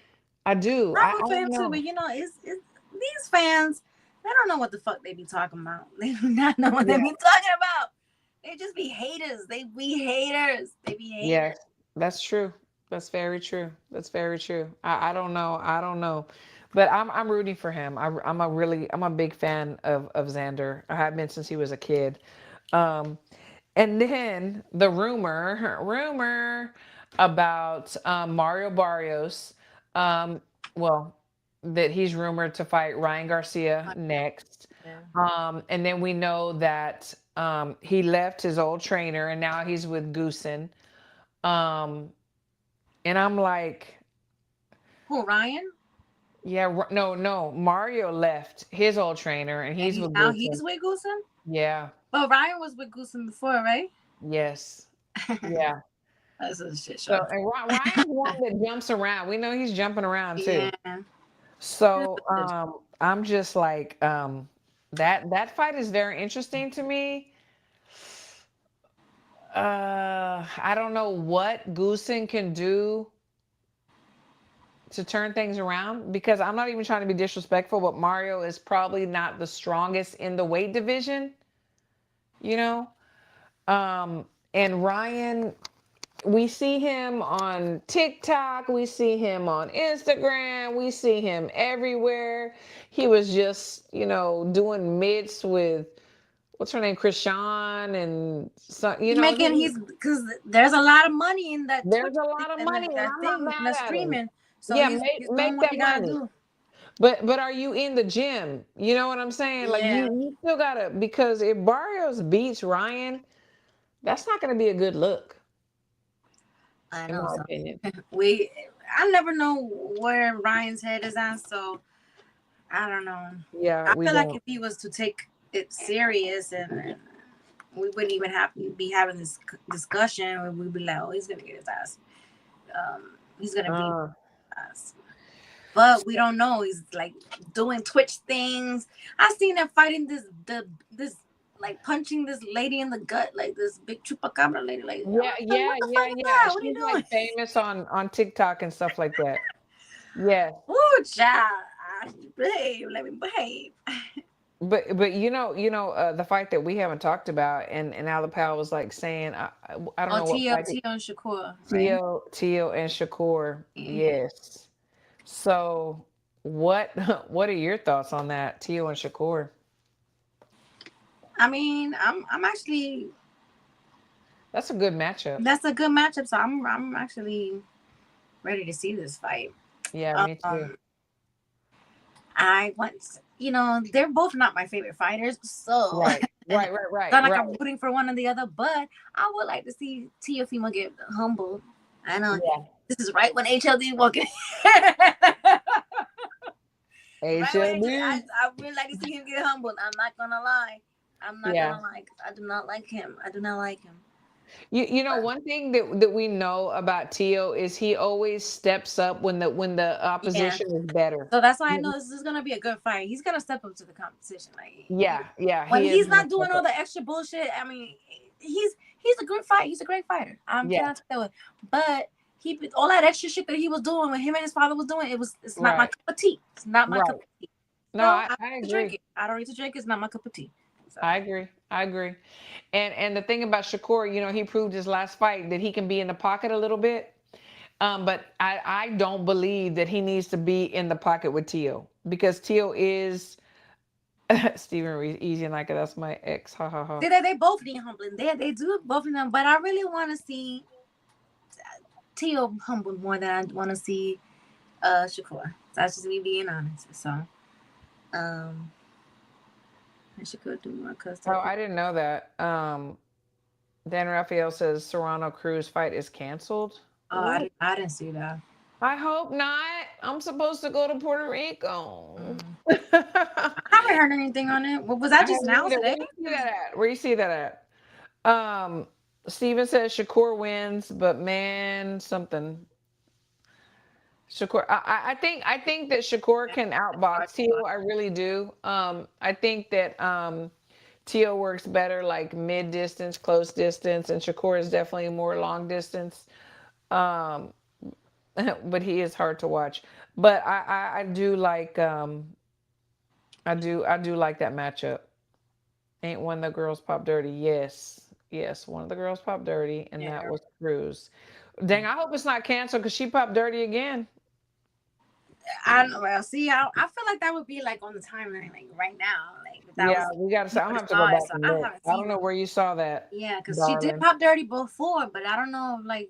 I do. I I root for don't him too, but know. it's these fans. They don't know what the fuck they be talking about. They do not know what they Yeah. be talking about. They just be haters. They be haters. They be Yes, haters. that's true. That's very true. That's very true. I don't know. I don't know. But I'm rooting for him. I'm a big fan of Xander. I have been since he was a kid. Um, and then the rumor about Mario Barrios. Um, well, that he's rumored to fight Ryan Garcia next. Yeah. And then we know that he left his old trainer and now he's with Goosen. Um, and I'm like, Who, Ryan? yeah, no. Mario left his old trainer and And he's with now Goosen. he's with Goosen. Yeah. But Ryan was with Goosen before, right? Yes. Yeah. That's a shit So, show. and Ryan's one that jumps around. We know he's jumping around too. Yeah. So, I'm just like, that fight is very interesting to me. I don't know what Goosen can do to turn things around because I'm not even trying to be disrespectful, but Mario is probably not the strongest in the weight division, you know? And Ryan, we see him on TikTok, we see him on Instagram, we see him everywhere. He was just, doing mitts with what's her name, Krishan, and so, He's because there's a lot of money in that there's Twitch a lot of and money, and that I'm not thing and the mad at him. streaming. So Yeah, he's doing make what that he gotta money. do. But are you in the gym? You know what I'm saying? Like Yeah. you still gotta, because if Barrios beats Ryan, that's not gonna be a good look, I in know. my So opinion. I never know where Ryan's head is at, so I don't know. Yeah, I we feel like don't. if he was to take it serious and we wouldn't even have to be having this discussion, we'd be like, oh, he's gonna get his ass. He's gonna beat Uh, us. But we don't know. He's like doing Twitch things. I seen him fighting this like punching this lady in the gut, like this big chupacabra lady. Like, yeah, yeah, what the yeah, fuck is yeah. that? What are you She's like doing? famous on TikTok and stuff like that. Yes. Ooh, child, behave. Let me behave. But the fight that we haven't talked about, and Alapal was like saying, I don't Oh, know what fight. Tio and Shakur, right? Tio and Shakur. Yeah. Yes. So what what are your thoughts on that, Tio and Shakur? I mean, I'm actually That's a good matchup. that's a good matchup. So I'm actually ready to see this fight. Yeah, me too. I want, they're both not my favorite fighters, so Right. it's not like I'm rooting for one or the other, but I would like to see Teofimo get humbled. I know this is right when HLD walking. HLD. I would like to see him get humbled. I'm not gonna lie. Gonna lie. I do not like him. One thing that we know about Tio is he always steps up when the opposition is better. So that's why I know this is gonna be a good fight. He's gonna step up to the competition. Like when he's not doing all the extra bullshit. I mean, he's a good fight. He's a great fighter. But all that extra shit that he was doing when him and his father was doing, it's not my cup of tea. It's not my cup of tea. No, so I agree. Drink it. I don't need to drink it. It's not my cup of tea. So. I agree. And the thing about Shakur, you know, he proved his last fight that he can be in the pocket a little bit. But I don't believe that he needs to be in the pocket with Tio, because Tio is Stephen Reed, easy and like it. That's my ex. Ha ha ha. They both need humbling. They do both of them, but I really want to see Tio humbled more than I want to see Shakur. That's just me being honest. So I Shakur do more custody. Oh, I didn't know that. Dan Raphael says Serrano Cruz fight is canceled. Oh, I didn't see that. I hope not. I'm supposed to go to Puerto Rico. I haven't heard anything on it. Was that just now today? Where you see that at? Steven says Shakur wins, but man, something. Shakur, I think that Shakur can outbox Tio. I really do. I think that Tio works better like mid distance, close distance, and Shakur is definitely more long distance. But he is hard to watch. But I do like I do like that matchup. Ain't one of the girls pop dirty? Yes, one of the girls popped dirty, and that was Cruz. Dang, I hope it's not canceled because she popped dirty again. I don't know. Well, see, I feel like that would be like on the timeline, like right now. Like that we got to say. I don't have to go back and look. I don't know where you saw that. Yeah, because she did pop dirty before, but I don't know, like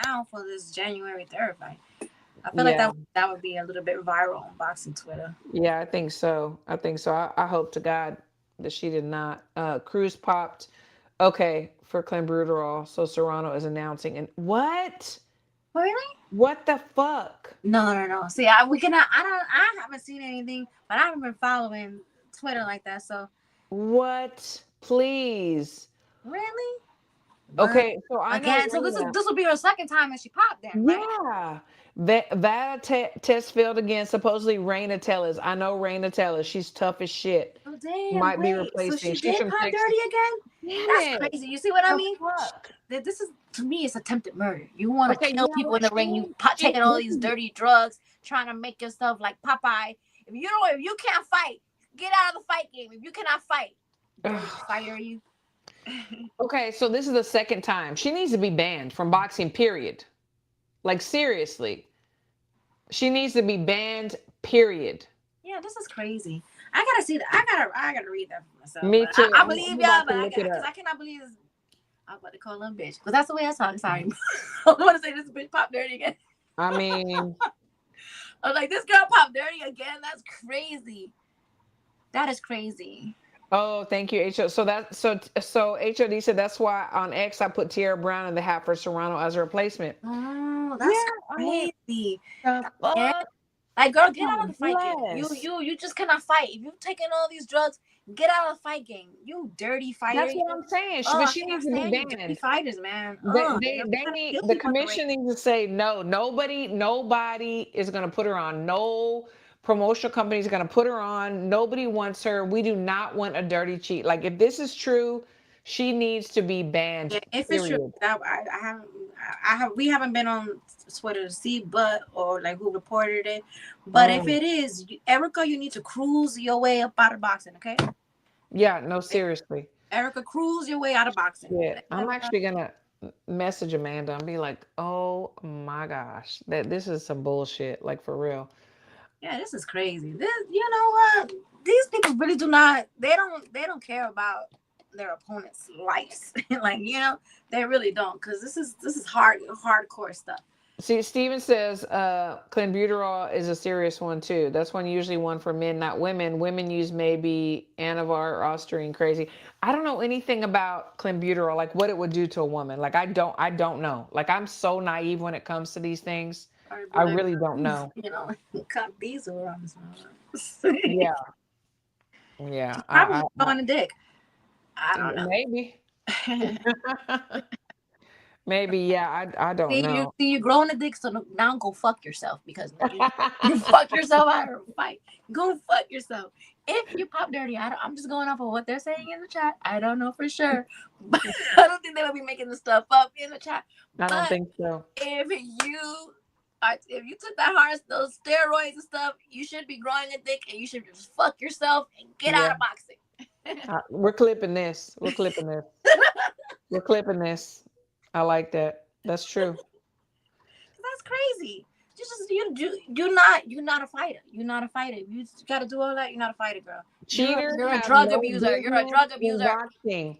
now for this January 3rd fight. I feel like that would be a little bit viral on boxing Twitter. Yeah, I think so. I hope to God that she did not. Cruz popped. Okay, for clenbuterol. So Serrano is announcing. And what? Really? What the fuck? No. See, I haven't seen anything, but I haven't been following Twitter like that. So what? Please. Really? Okay, so I again. So this will be her second time that she popped then, right? Yeah. That test failed again. Supposedly Raina Tellers. I know Raina Tellers. She's tough as shit. Oh damn! Might be replacing. So she did pop dirty again? That's crazy. You see what I mean? Fuck. This is, to me, it's attempted murder. You want to kill people in the ring. You taking all these dirty drugs, trying to make yourself like Popeye. If you can't fight, get out of the fight game. If you cannot fight, fire you. Okay, so this is the second time. She needs to be banned from boxing, period. Like, seriously. She needs to be banned, period. Yeah, this is crazy. I gotta see that. I gotta read that for myself. Me too. I believe y'all, but I cannot believe this. I'm about to call her a bitch. Because that's the way I talk. Sorry. I want to say this bitch popped dirty again. I mean. I was like, this girl popped dirty again? That's crazy. That is crazy. Oh, thank you, HO. So HOD said that's why on X I put Tierra Brown in the hat for Serrano as a replacement. Oh, that's crazy. Like, girl, get out of the fight game. You just cannot fight. If you've taken all these drugs, get out of the fight game. You dirty fighter. That's what I'm saying. But she needs to be banned. Dirty fighters, man. They need, the commission needs to say no. Nobody is going to put her on. No promotional company is going to put her on. Nobody wants her. We do not want a dirty cheat. Like, if this is true, she needs to be banned. Yeah, if it's true, we haven't been on Twitter to see, or like who reported it. But if it is, Erica, you need to cruise your way up out of boxing, okay? Yeah, no, seriously. Erica, cruise your way out of boxing. Yeah, I'm actually gonna message Amanda and be like, "Oh my gosh, this is some bullshit, like for real." Yeah, this is crazy. You know what? These people really do not. They don't care about their opponent's lives. Like, they really don't, because this is hardcore stuff. See, Steven says clenbuterol is a serious one too. That's usually one for men, not women. Women use maybe Anavar or Ostarine. Crazy. I don't know anything about clenbuterol, like what it would do to a woman. Like I don't know. Like, I'm so naive when it comes to these things. I really don't know. Cut diesel on this. Yeah. Probably on the dick. I don't know. Maybe. Maybe, yeah. I don't know. You're growing a dick, so now go fuck yourself because you fuck yourself out of a fight. Go fuck yourself. If you pop dirty, I'm just going off of what they're saying in the chat. I don't know for sure, but I don't think they would be making the stuff up in the chat. I don't But think so. if you took that hard, those steroids and stuff, you should be growing a dick and you should just fuck yourself and get Yeah. out of boxing. We're clipping this. We're clipping this. We're clipping this. I like that. That's true. That's crazy. You're not a fighter. You're not a fighter. You got to do all that. You're not a fighter, girl. Cheaters You're a have drug no abuser. You're a business drug in abuser. boxing.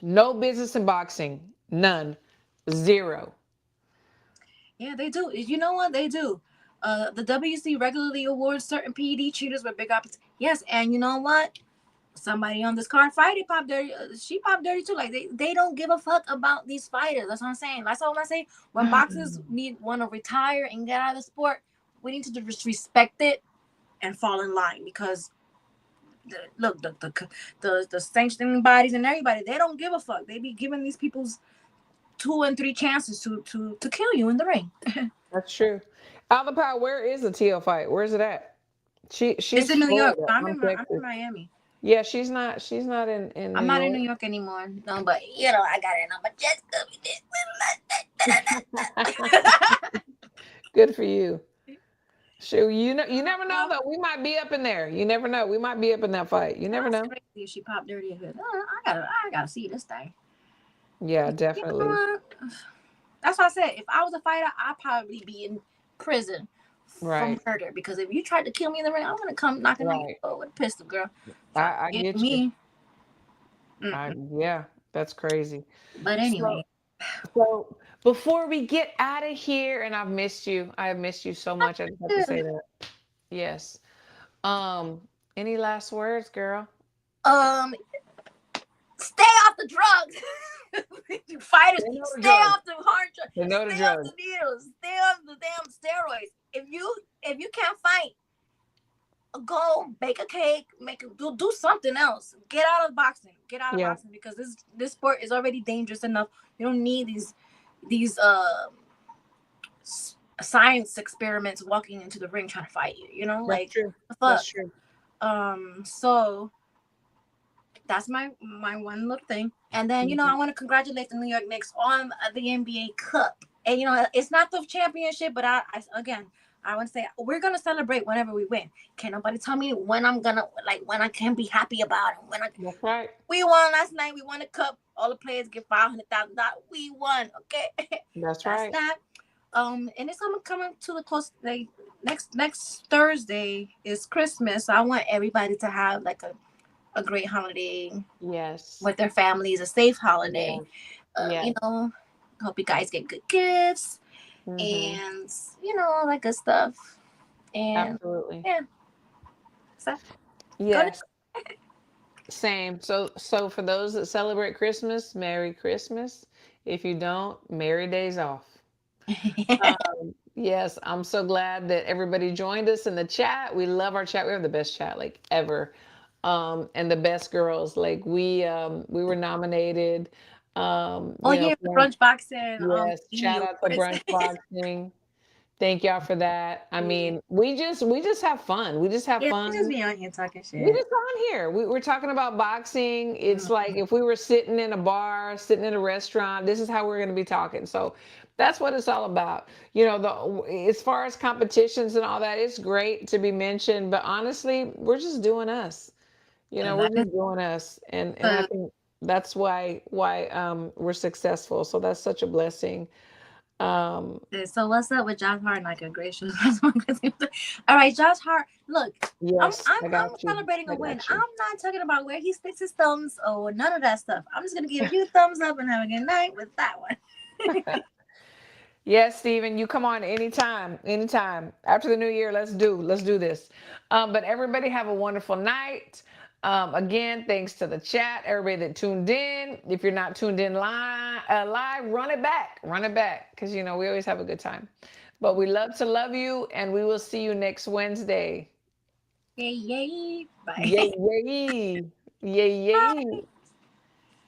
No business in boxing. None. Zero. Yeah, they do. You know what they do? The WC regularly awards certain PED cheaters with big opportunities. Yes, and you know what? Somebody on this card fighting pop dirty. She pop dirty too. Like they don't give a fuck about these fighters. That's what I'm saying. That's all I'm saying. When boxers want to retire and get out of the sport, we need to just respect it and fall in line because the sanctioning bodies and everybody, they don't give a fuck. They be giving these people's 2 and 3 chances to kill you in the ring. That's true. Alpha Power, where is the TL fight? Where's it at? She's It's in New York. Florida. I'm I'm in Texas. Miami. Yeah, she's not in I'm New not in York. New York anymore. No, but you know, I got it on my chest. Good for you. Shoot, you never know though. We might be up in there. You never know. We might be up in that fight. You never know. Crazy if she popped dirty. I gotta see this thing. Yeah, You definitely. know what? That's what I said. If I was a fighter, I'd probably be in prison for Right. murder. Because if you tried to kill me in the ring, I'm gonna come knocking on your door with a pistol, girl. I get you. Me. Yeah, that's crazy. But anyway, So before we get out of here, and I've missed you. I have missed you so much. I just have to say that. Yes. Any last words, girl? stay off the drugs. Fighters, stay off the hard drugs. They know the Stay drugs. off the needles. Stay off the damn steroids. If you can't fight, go bake a cake, do something else. Get out of boxing. Get out of boxing because this sport is already dangerous enough. You don't need these science experiments walking into the ring trying to fight you. You know, That's true. fuck. That's true. So that's my one little thing. And then, you know, I want to congratulate the New York Knicks on the NBA Cup. And, you know, it's not the championship, but I want to say we're going to celebrate whenever we win. Can't nobody tell me when I'm going to, when I can be happy about it. That's right. We won last night. We won a cup. All the players get $500,000. We won, okay? That's right. That. And it's coming to the close. Like next Thursday is Christmas. So I want everybody to have like a great holiday. Yes. With their families, a safe holiday. Yeah. You know, hope you guys get good gifts and you know, all that good stuff. And absolutely. Yeah. So, yes. Same. So for those that celebrate Christmas, Merry Christmas. If you don't, Merry Days Off. Yes, I'm so glad that everybody joined us in the chat. We love our chat. We have the best chat like ever. And the best girls. Like we were nominated. Brunch Boxing. Yes, shout out to Brunch Boxing. Thank y'all for that. I mean, we just have fun. We just have fun. We just be on here talking shit. We just on here. We're talking about boxing. It's like if we were sitting in a bar, sitting in a restaurant, this is how we're going to be talking. So that's what it's all about. You know, as far as competitions and all that, it's great to be mentioned. But honestly, we're just doing us. You know, we're just doing us. And I think that's why we're successful. So that's such a blessing. So what's up with Josh Hart? Like a great show. All right, Josh Hart. Look, yes, I'm celebrating a win. I'm not talking about where he sticks his thumbs or none of that stuff. I'm just gonna give you thumbs up and have a good night with that one. Yes, Stephen, you come on anytime. After the new year, let's do this. But everybody have a wonderful night. Again, thanks to the chat, everybody that tuned in. If you're not tuned in live, run it back, because you know we always have a good time. But we love to love you, and we will see you next Wednesday. Yay! Bye. Yay! Yay! Yay! Yay!